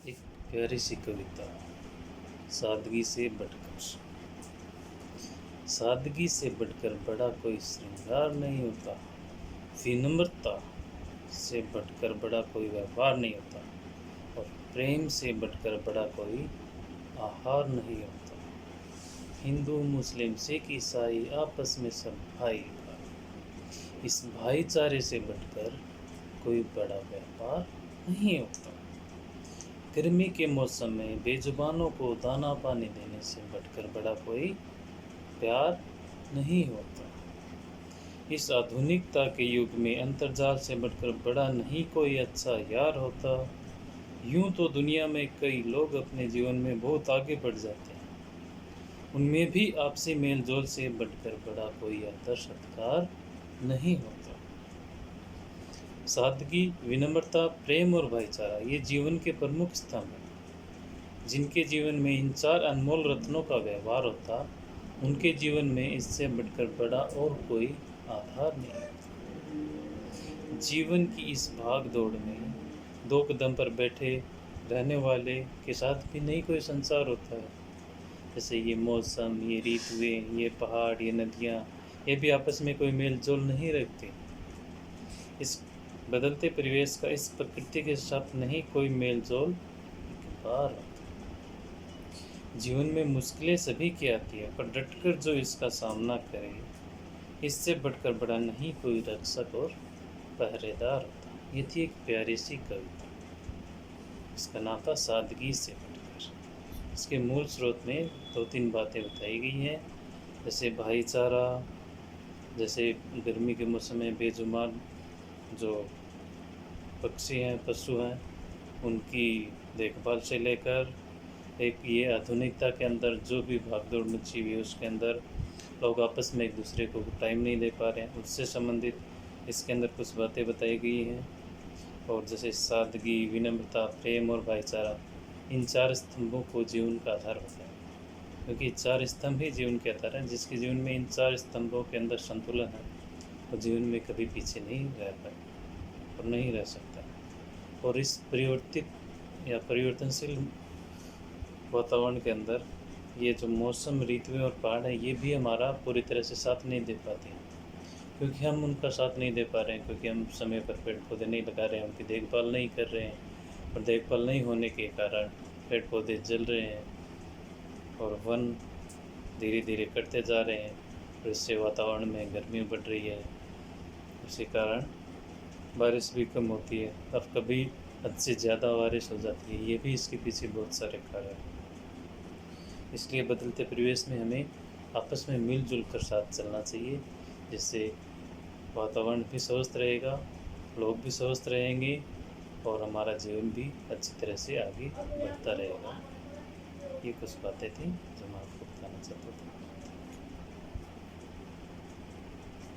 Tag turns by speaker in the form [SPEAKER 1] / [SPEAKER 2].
[SPEAKER 1] एक प्यारी सी कविता। सादगी से बढ़कर। सादगी से बढ़कर बड़ा कोई श्रृंगार नहीं होता। विनम्रता से बढ़कर बड़ा कोई व्यवहार नहीं होता। और प्रेम से बढ़कर बड़ा कोई आहार नहीं होता। हिंदू मुस्लिम सिख ईसाई आपस में सब भाई भाई। इस भाईचारे से बढ़कर कोई बड़ा व्यापार नहीं होता। गर्मी के मौसम में बेजुबानों को दाना पानी देने से बढ़कर बड़ा कोई प्यार नहीं होता। इस आधुनिकता के युग में अंतर्जाल से बढ़कर बड़ा नहीं कोई अच्छा यार होता। यूं तो दुनिया में कई लोग अपने जीवन में बहुत आगे बढ़ जाते हैं, उनमें भी आपसी मेल जोल से बढ़कर बड़ा कोई आदर सत्कार नहीं होता। सादगी, विनम्रता, प्रेम और भाईचारा ये जीवन के प्रमुख स्तंभ हैं। जिनके जीवन में इन चार अनमोल रत्नों का व्यवहार होता, उनके जीवन में इससे बढ़कर बड़ा और कोई आधार नहीं होता। जीवन की इस भाग दौड़ में दो कदम पर बैठे रहने वाले के साथ भी नहीं कोई संसार होता है। जैसे ये मौसम, ये ऋतुएं, ये पहाड़, ये नदियाँ, ये भी आपस में कोई मेल जोल नहीं रखते। इस बदलते परिवेश का इस प्रकृति के साथ नहीं कोई मेल जोल बार होता। जीवन में मुश्किलें सभी की आती है, पर डटकर जो इसका सामना करे, इससे बढ़कर बड़ा नहीं कोई रक्षक और पहरेदार होता। ये थी एक प्यारी सी कविता। इसका नाम था सादगी से बढ़कर। इसके मूल स्रोत में दो तीन बातें बताई गई हैं, जैसे भाईचारा, जैसे गर्मी के मौसम में बेजुबान जो पक्षी हैं, पशु हैं, उनकी देखभाल से लेकर एक ये आधुनिकता के अंदर जो भी भागदौड़ मची हुई है उसके अंदर लोग आपस में एक दूसरे को टाइम नहीं दे पा रहे हैं, उससे संबंधित इसके अंदर कुछ बातें बताई गई हैं। और जैसे सादगी, विनम्रता, प्रेम और भाईचारा, इन चार स्तंभों को जीवन का आधार होता है, क्योंकि चार स्तंभ ही जीवन के आधार हैं। जिसके जीवन में इन चार स्तंभों के अंदर संतुलन है, वो जीवन में कभी पीछे नहीं रह पाए और नहीं रह सकता। और इस परिवर्तित या परिवर्तनशील वातावरण के अंदर ये जो मौसम, ऋतुएं और पहाड़ हैं, ये भी हमारा पूरी तरह से साथ नहीं दे पाते हैं, क्योंकि हम उनका साथ नहीं दे पा रहे हैं, क्योंकि हम समय पर पेड़ पौधे नहीं लगा रहे हैं, उनकी देखभाल नहीं कर रहे हैं। और देखभाल नहीं होने के कारण पेड़ पौधे जल रहे हैं और वन धीरे धीरे कटते जा रहे हैं, और इससे वातावरण में गर्मी बढ़ रही है। इसी कारण बारिश भी कम होती है, और कभी हद से ज़्यादा बारिश हो जाती है। ये भी इसके पीछे बहुत सारे कारण हैं। इसलिए बदलते परिवेश में हमें आपस में मिलजुल कर साथ चलना चाहिए, जिससे वातावरण भी स्वस्थ रहेगा, लोग भी स्वस्थ रहेंगे और हमारा जीवन भी अच्छी तरह से आगे बढ़ता रहेगा। ये कुछ बातें थी जो मैं आपको बताना चाहता था।